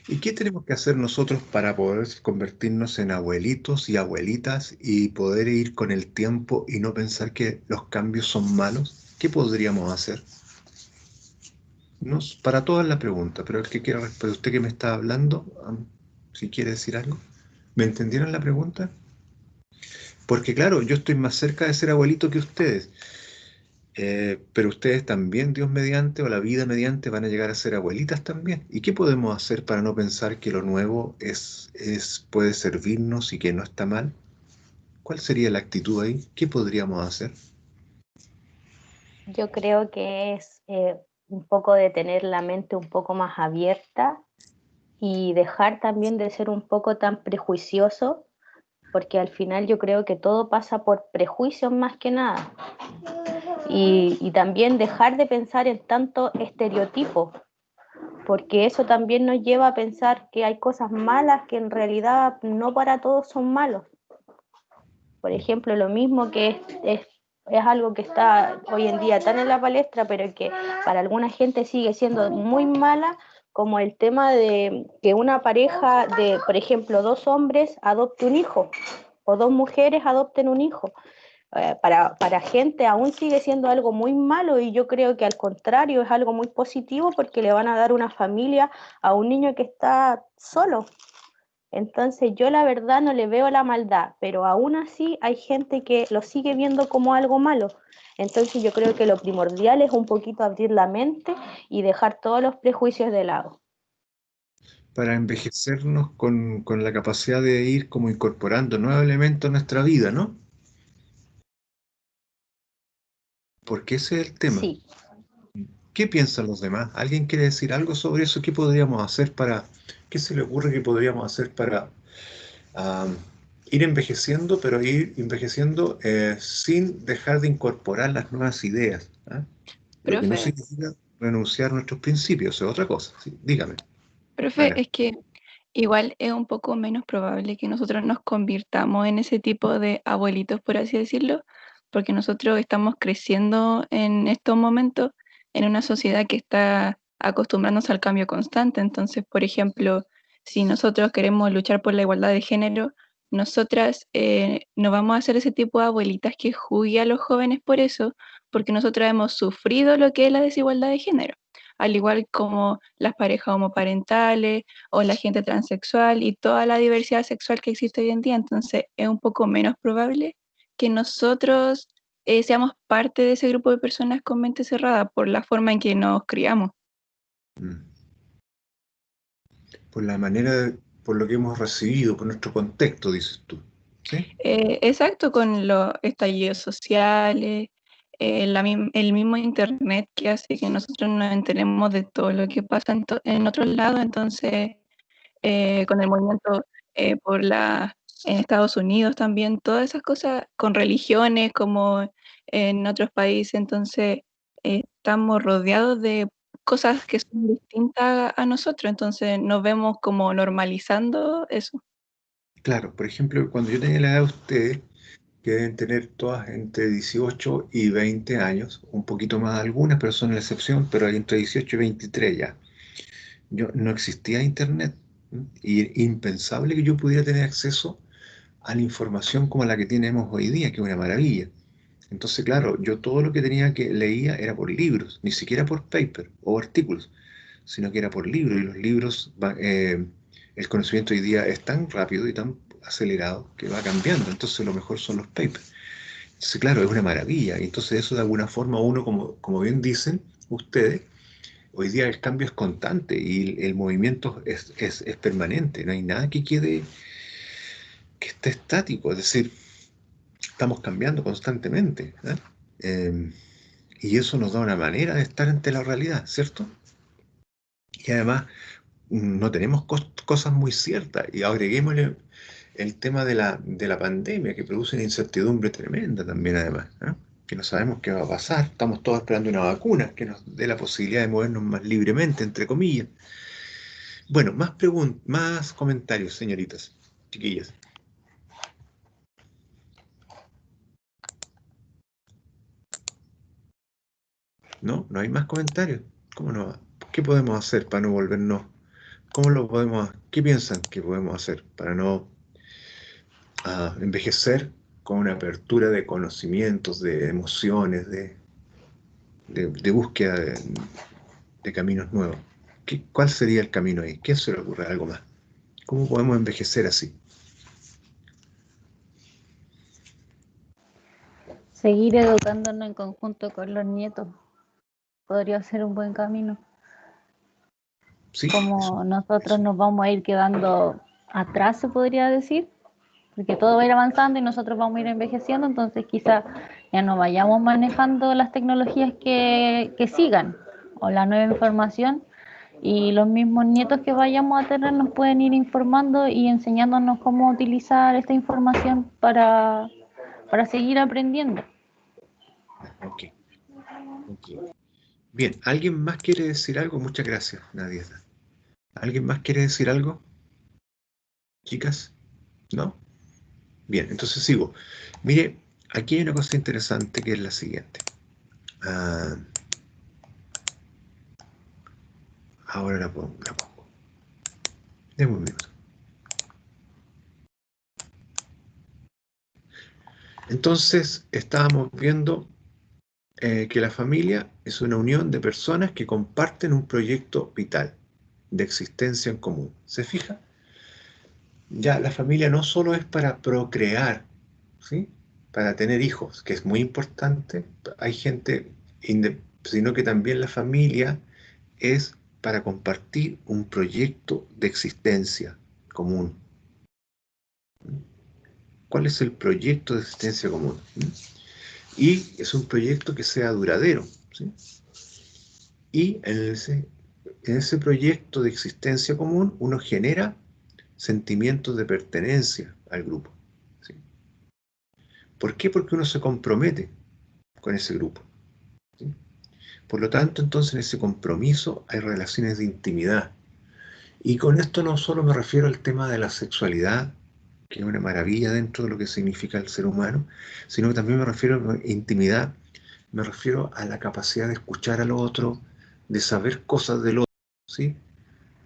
¿Y qué tenemos que hacer nosotros para poder convertirnos en abuelitos y abuelitas y poder ir con el tiempo y no pensar que los cambios son malos? ¿Qué podríamos hacer? No, para todas la pregunta, pero el que quiera responder, usted que me está hablando, si quiere decir algo. ¿Me entendieron la pregunta? Porque claro, yo estoy más cerca de ser abuelito que ustedes, pero ustedes también, Dios mediante, o la vida mediante, van a llegar a ser abuelitas también. ¿Y qué podemos hacer para no pensar que lo nuevo puede servirnos y que no está mal? ¿Cuál sería la actitud ahí? ¿Qué podríamos hacer? Yo creo que es un poco de tener la mente un poco más abierta y dejar también de ser un poco tan prejuicioso, porque al final yo creo que todo pasa por prejuicios más que nada. Y también dejar de pensar en tanto estereotipo, porque eso también nos lleva a pensar que hay cosas malas que en realidad no para todos son malos. Por ejemplo, lo mismo que es algo que está hoy en día tan en la palestra, pero que para alguna gente sigue siendo muy mala, como el tema de que una pareja de, por ejemplo, dos hombres adopte un hijo o dos mujeres adopten un hijo. Para gente aún sigue siendo algo muy malo, y yo creo que al contrario es algo muy positivo, porque le van a dar una familia a un niño que está solo. Entonces yo la verdad no le veo la maldad, pero aún así hay gente que lo sigue viendo como algo malo. Entonces yo creo que lo primordial es un poquito abrir la mente y dejar todos los prejuicios de lado. Para envejecernos con la capacidad de ir como incorporando nuevos elementos a nuestra vida, ¿no? Porque ese es el tema. Sí. ¿Qué piensan los demás? ¿Alguien quiere decir algo sobre eso? ¿Qué podríamos hacer qué se le ocurre que podríamos hacer para ah, ir envejeciendo, pero ir envejeciendo sin dejar de incorporar las nuevas ideas? ¿Ah? Lo que no Profe, significa renunciar a nuestros principios, es otra cosa. Sí, dígame, profe, Ana. es que igual es un poco menos probable que nosotros nos convirtamos en ese tipo de abuelitos, por así decirlo, porque nosotros estamos creciendo en estos momentos en una sociedad que está acostumbrándose al cambio constante. Entonces, por ejemplo, si nosotros queremos luchar por la igualdad de género, nosotras no vamos a ser ese tipo de abuelitas que juzgue a los jóvenes por eso, porque nosotras hemos sufrido lo que es la desigualdad de género, al igual como las parejas homoparentales o la gente transexual y toda la diversidad sexual que existe hoy en día. Entonces es un poco menos probable que nosotros seamos parte de ese grupo de personas con mente cerrada por la forma en que nos criamos. Mm. Por la manera, por lo que hemos recibido, por nuestro contexto, dices tú. ¿Sí? Exacto, con los estallidos sociales, el mismo internet que hace que nosotros nos enteremos de todo lo que pasa en otros lados. Entonces con el movimiento en Estados Unidos también, todas esas cosas con religiones como en otros países. Entonces estamos rodeados de cosas que son distintas a nosotros, entonces nos vemos como normalizando eso. Claro, por ejemplo, cuando yo tenía la edad de ustedes, que deben tener todas entre 18 y 20 años, un poquito más algunas, pero son la excepción, pero hay entre 18 y 23 ya. No existía internet, ¿m? Y impensable que yo pudiera tener acceso a la información como la que tenemos hoy día, que es una maravilla. Entonces, claro, yo todo lo que tenía que leía era por libros, ni siquiera por paper o artículos, sino que era por libros, y los libros, el conocimiento hoy día es tan rápido y tan acelerado que va cambiando, entonces lo mejor son los papers. Entonces, claro, es una maravilla, y entonces eso de alguna forma uno, como bien dicen ustedes, hoy día el cambio es constante y el movimiento es permanente, no hay nada que esté estático, es decir, estamos cambiando constantemente, ¿eh? Eh, y eso nos da una manera de estar ante la realidad, ¿cierto? Y además no tenemos cosas muy ciertas. Y agreguémosle el tema de la pandemia, que produce una incertidumbre tremenda también, además, ¿eh? que no sabemos qué va a pasar. Estamos todos esperando una vacuna que nos dé la posibilidad de movernos más libremente, entre comillas. Bueno, más comentarios, señoritas, chiquillas. ¿No? ¿No hay más comentarios? ¿Cómo no? ¿Qué podemos hacer para no volvernos? ¿Qué piensan que podemos hacer para no envejecer con una apertura de conocimientos, de emociones, de búsqueda de caminos nuevos? ¿Cuál sería el camino ahí? ¿Qué se le ocurre? Algo más. ¿Cómo podemos envejecer así? Seguir educándonos en conjunto con los nietos podría ser un buen camino. Sí, Como nosotros nos vamos a ir quedando atrás, se podría decir, porque todo va a ir avanzando y nosotros vamos a ir envejeciendo, entonces quizás ya no vayamos manejando las tecnologías que sigan o la nueva información, y los mismos nietos que vayamos a tener nos pueden ir informando y enseñándonos cómo utilizar esta información para seguir aprendiendo. Ok. Bien, ¿alguien más quiere decir algo? Muchas gracias, Nadia. ¿Alguien más quiere decir algo? ¿Chicas? ¿No? Bien, entonces sigo. Mire, aquí hay una cosa interesante que es la siguiente. Ahora la pongo. Deme un minuto. Entonces, estábamos viendo que la familia es una unión de personas que comparten un proyecto vital, de existencia en común. ¿Se fija? Ya la familia no solo es para procrear, ¿sí? Para tener hijos, que es muy importante. Hay gente, sino que también la familia es para compartir un proyecto de existencia común. ¿Cuál es el proyecto de existencia común? Y es un proyecto que sea duradero, ¿sí? Y en ese proyecto de existencia común uno genera sentimientos de pertenencia al grupo, ¿sí? ¿Por qué? Porque uno se compromete con ese grupo, ¿sí? Por lo tanto, entonces en ese compromiso hay relaciones de intimidad. Y con esto no solo me refiero al tema de la sexualidad, que es una maravilla dentro de lo que significa el ser humano, sino que también me refiero a intimidad, me refiero a la capacidad de escuchar al otro, de saber cosas del otro, ¿sí?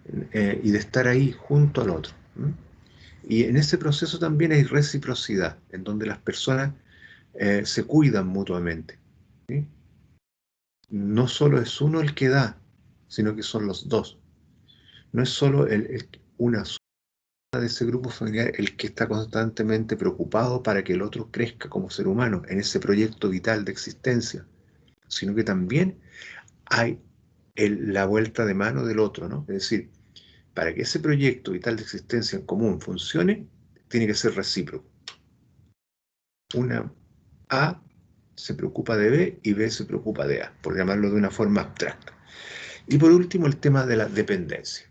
Y de estar ahí junto al otro. Y en ese proceso también hay reciprocidad, en donde las personas se cuidan mutuamente, ¿sí? No solo es uno el que da, sino que son los dos. No es solo una de ese grupo familiar el que está constantemente preocupado para que el otro crezca como ser humano en ese proyecto vital de existencia, sino que también hay la vuelta de mano del otro, ¿no? Es decir, para que ese proyecto vital de existencia en común funcione, tiene que ser recíproco. Una A se preocupa de B y B se preocupa de A, por llamarlo de una forma abstracta. Y por último, el tema de la dependencia,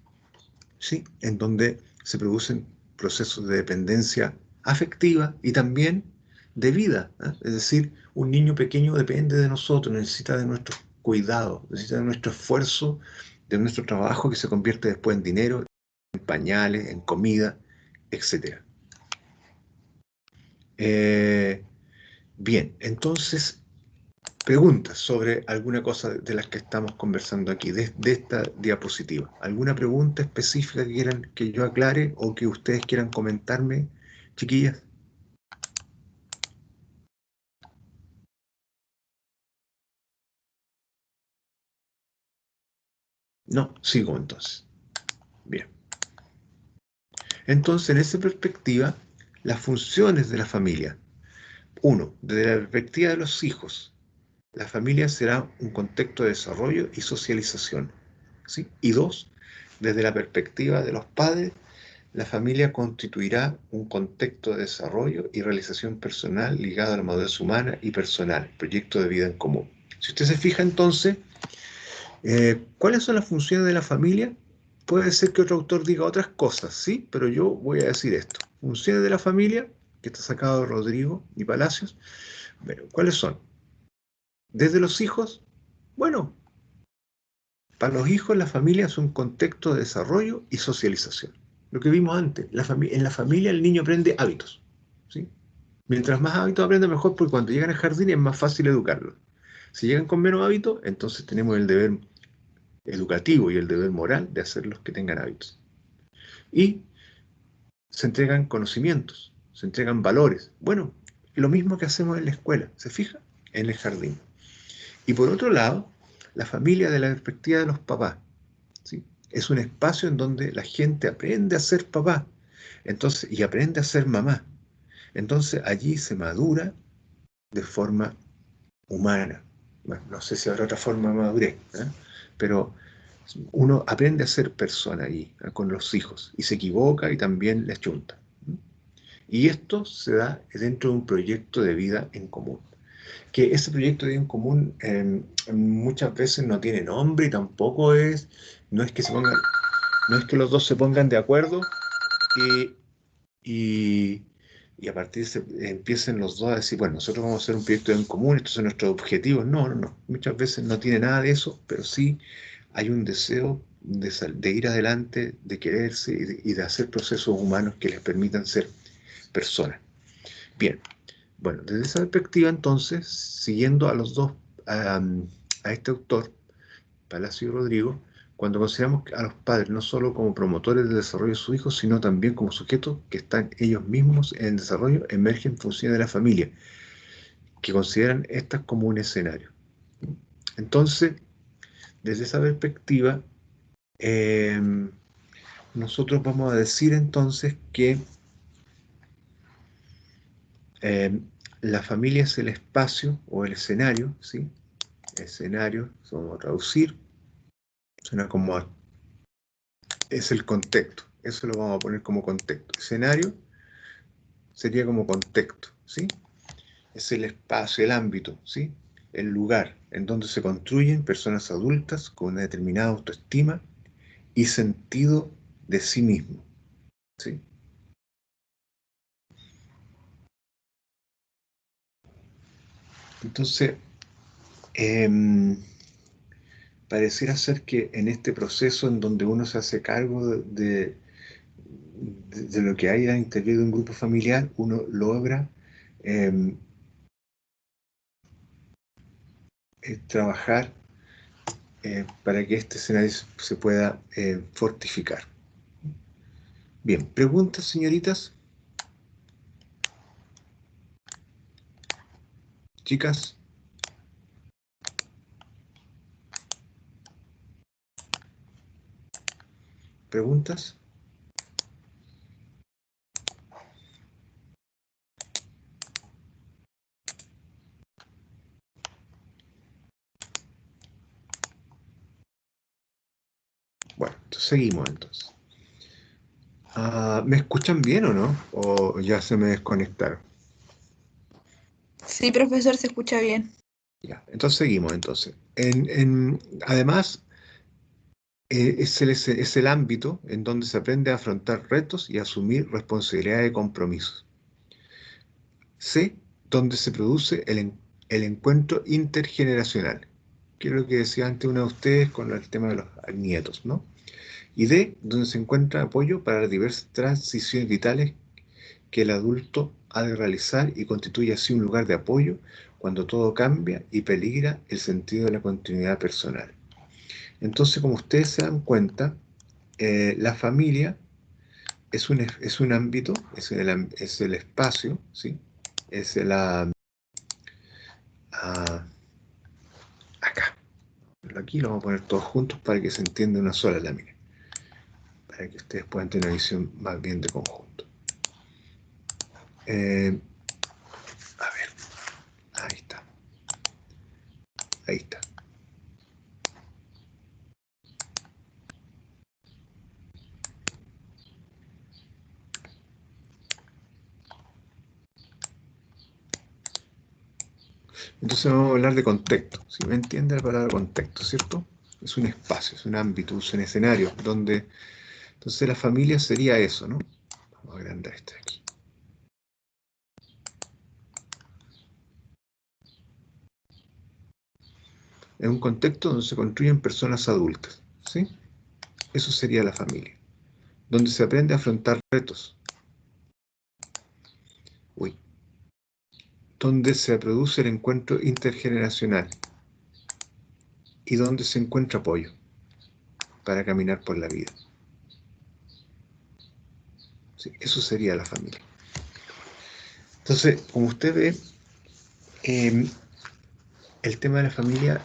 ¿sí? En donde se producen procesos de dependencia afectiva y también de vida, ¿eh? Es decir, un niño pequeño depende de nosotros, necesita de nuestro cuidado, necesita de nuestro esfuerzo, de nuestro trabajo que se convierte después en dinero, en pañales, en comida, etc. Bien, entonces, preguntas sobre alguna cosa de las que estamos conversando aquí, de esta diapositiva. ¿Alguna pregunta específica que quieran que yo aclare o que ustedes quieran comentarme, chiquillas? No, sigo entonces. Bien. Entonces, en esa perspectiva, las funciones de la familia. Uno, desde la perspectiva de los hijos, la familia será un contexto de desarrollo y socialización, ¿sí? Y dos, desde la perspectiva de los padres, la familia constituirá un contexto de desarrollo y realización personal ligado a la madurez humana y personal, proyecto de vida en común. Si usted se fija entonces, ¿cuáles son las funciones de la familia? Puede ser que otro autor diga otras cosas, sí, pero yo voy a decir esto. Funciones de la familia, que está sacado de Rodrigo y Palacios. Bueno, ¿cuáles son? Desde los hijos, bueno, para los hijos la familia es un contexto de desarrollo y socialización. Lo que vimos antes, en la familia el niño aprende hábitos, ¿sí? Mientras más hábitos aprende, mejor, porque cuando llegan al jardín es más fácil educarlos. Si llegan con menos hábitos, entonces tenemos el deber educativo y el deber moral de hacerlos que tengan hábitos. Y se entregan conocimientos, se entregan valores. Bueno, lo mismo que hacemos en la escuela, ¿se fija? En el jardín. Y por otro lado, la familia de la perspectiva de los papás, ¿sí? Es un espacio en donde la gente aprende a ser papá, entonces, y aprende a ser mamá. Entonces allí se madura de forma humana. Bueno, no sé si habrá otra forma de madurez, ¿eh? Pero uno aprende a ser persona ahí, con los hijos, y se equivoca y también le achunta. Y esto se da dentro de un proyecto de vida en común. Que ese proyecto de vida en común muchas veces no tiene nombre y tampoco no es que no es que los dos se pongan de acuerdo y, y, y a partir empiecen los dos a decir, bueno, nosotros vamos a hacer un proyecto en común, estos son nuestros objetivos. No, no, no. Muchas veces no tiene nada de eso, pero sí hay un deseo de ir adelante, de quererse y de hacer procesos humanos que les permitan ser personas. Bien, bueno, desde esa perspectiva entonces, siguiendo a los dos, a este autor, Palacio y Rodrigo, cuando consideramos a los padres no solo como promotores del desarrollo de sus hijos, sino también como sujetos que están ellos mismos en el desarrollo, emergen funciones de la familia, que consideran estas como un escenario. Entonces, desde esa perspectiva, nosotros vamos a decir entonces que la familia es el espacio o el escenario, ¿sí? Escenario, vamos a traducir, suena como es el contexto, eso lo vamos a poner como contexto. Escenario sería como contexto, ¿sí? Es el espacio, el ámbito, ¿sí? El lugar en donde se construyen personas adultas con una determinada autoestima y sentido de sí mismo, ¿sí? Entonces, pareciera ser que en este proceso en donde uno se hace cargo de lo que hay al interior de un grupo familiar, uno logra trabajar para que este escenario se pueda fortificar. Bien, ¿preguntas, señoritas? Chicas. ¿Preguntas? Bueno, entonces seguimos entonces. ¿Me escuchan bien o no? ¿O ya se me desconectaron? Sí, profesor, se escucha bien. Ya, entonces seguimos entonces. Además, es el ámbito en donde se aprende a afrontar retos y asumir responsabilidades y compromisos. C, donde se produce el encuentro intergeneracional, que es lo que decía antes uno de ustedes con el tema de los nietos, ¿no? Y D, donde se encuentra apoyo para las diversas transiciones vitales que el adulto ha de realizar y constituye así un lugar de apoyo cuando todo cambia y peligra el sentido de la continuidad personal. Entonces, como ustedes se dan cuenta, la familia es un ámbito, es el espacio, ¿sí? Es acá. Aquí lo vamos a poner todos juntos para que se entienda una sola lámina, para que ustedes puedan tener una visión más bien de conjunto. A ver, ahí está. Ahí está. Entonces vamos a hablar de contexto. Si me entiende la palabra contexto, ¿cierto? Es un espacio, es un ámbito, es un escenario donde... Entonces la familia sería eso, ¿no? Vamos a agrandar este de aquí. en un contexto donde se construyen personas adultas, ¿sí? Eso sería la familia, donde se aprende a afrontar retos, donde se produce el encuentro intergeneracional y donde se encuentra apoyo para caminar por la vida. Sí, eso sería la familia. Entonces, como usted ve, el tema de la familia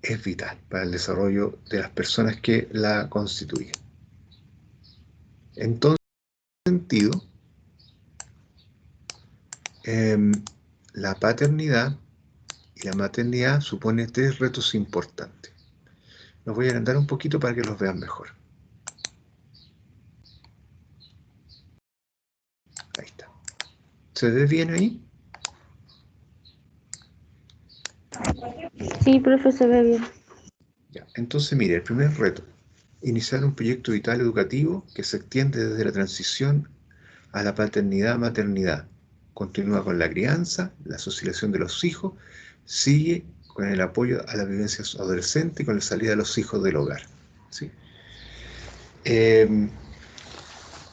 es vital para el desarrollo de las personas que la constituyen. En todo sentido, la paternidad y la maternidad supone 3 retos importantes. Los voy a agrandar un poquito para que los vean mejor. Ahí está. ¿Se ve bien ahí? Sí, profe, se ve bien. Ya. Entonces, mire, el primer reto, iniciar un proyecto vital educativo que se extiende desde la transición a la paternidad-maternidad. Continúa con la crianza, la socialización de los hijos, sigue con el apoyo a la vivencia adolescente y con la salida de los hijos del hogar. ¿Sí?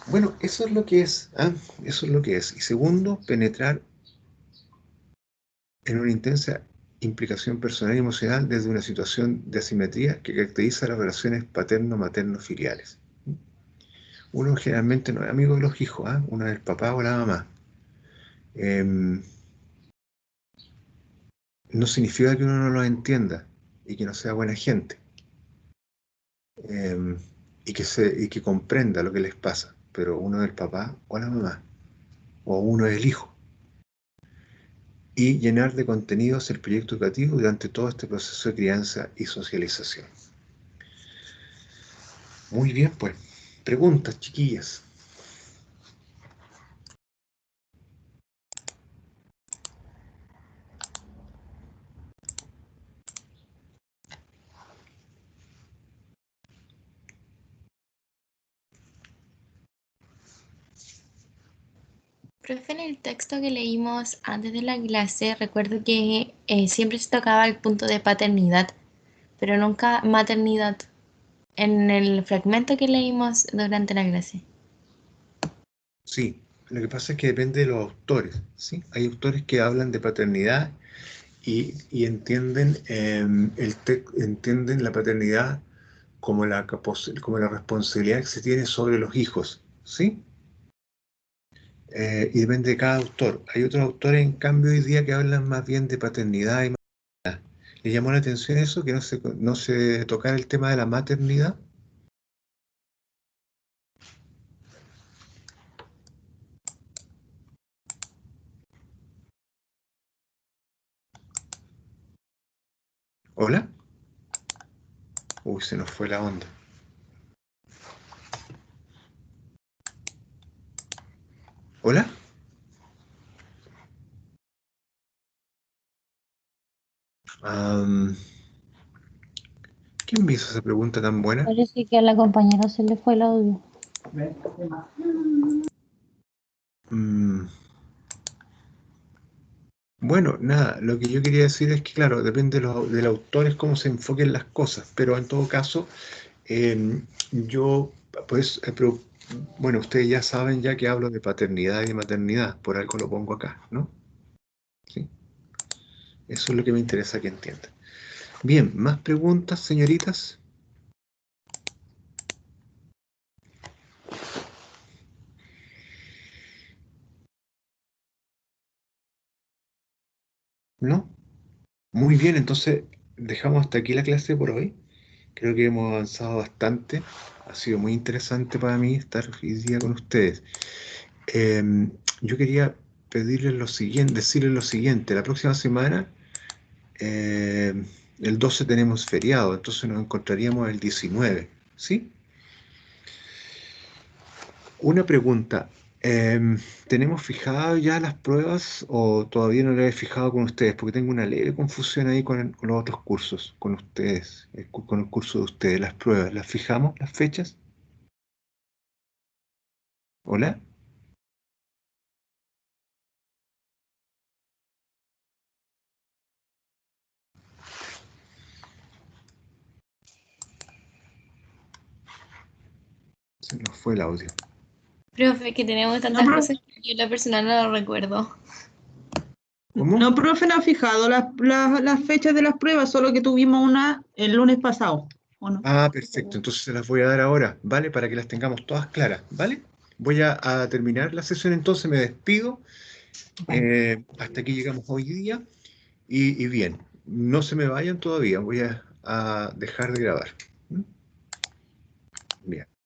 Bueno, eso es lo que es. Eso es lo que es. Y segundo, penetrar en una intensa implicación personal y emocional desde una situación de asimetría que caracteriza las relaciones paterno-materno-filiales. Uno generalmente no es amigo de los hijos, uno es el papá o la mamá. No significa que uno no los entienda y que no sea buena gente, y que comprenda lo que les pasa, pero uno es el papá o la mamá, o uno es el hijo. Y llenar de contenidos el proyecto educativo durante todo este proceso de crianza y socialización. Muy bien, pues. Preguntas, chiquillas. Profe, en el texto que leímos antes de la clase, recuerdo que siempre se tocaba el punto de paternidad, pero nunca maternidad, en el fragmento que leímos durante la clase. Sí, lo que pasa es que depende de los autores, ¿sí? Hay autores que hablan de paternidad y entienden, entienden la paternidad como como la responsabilidad que se tiene sobre los hijos, ¿sí? Y depende de cada autor. Hay otros autores, en cambio, hoy día que hablan más bien de paternidad y maternidad. ¿Le llamó la atención eso, que no se tocara el tema de la maternidad? ¿Hola? Uy, se nos fue la onda. ¿Hola? ¿Quién me hizo esa pregunta tan buena? Parece que a la compañera se le fue el audio. Bueno, nada, lo que yo quería decir es que, claro, depende del autor, es cómo se enfoquen las cosas, pero en todo caso, yo, pues, bueno, ustedes ya saben ya que hablo de paternidad y de maternidad, por algo lo pongo acá, ¿no? Sí. Eso es lo que me interesa que entiendan. Bien, ¿más preguntas, señoritas? ¿No? Muy bien, entonces dejamos hasta aquí la clase por hoy. Creo que hemos avanzado bastante. Ha sido muy interesante para mí estar hoy día con ustedes. Yo quería pedirles lo siguiente, decirles lo siguiente. La próxima semana, el 12 tenemos feriado, entonces nos encontraríamos el 19, ¿sí? Una pregunta. ¿Tenemos fijadas ya las pruebas o todavía no las he fijado con ustedes? Porque tengo una leve confusión ahí con los otros cursos, con ustedes, con el curso de ustedes. Las pruebas, ¿las fijamos, las fechas? ¿Hola? Se nos fue el audio. Profe, que tenemos tantas cosas que yo en la personal no lo recuerdo. ¿Cómo? No, profe, no ha fijado las fechas de las pruebas, solo que tuvimos una el lunes pasado, ¿o no? Ah, perfecto. Entonces se las voy a dar ahora, ¿vale? Para que las tengamos todas claras, ¿vale? Voy a terminar la sesión, entonces me despido. Hasta aquí llegamos hoy día. Y bien, no se me vayan todavía, voy a dejar de grabar. ¿Mm? Bien.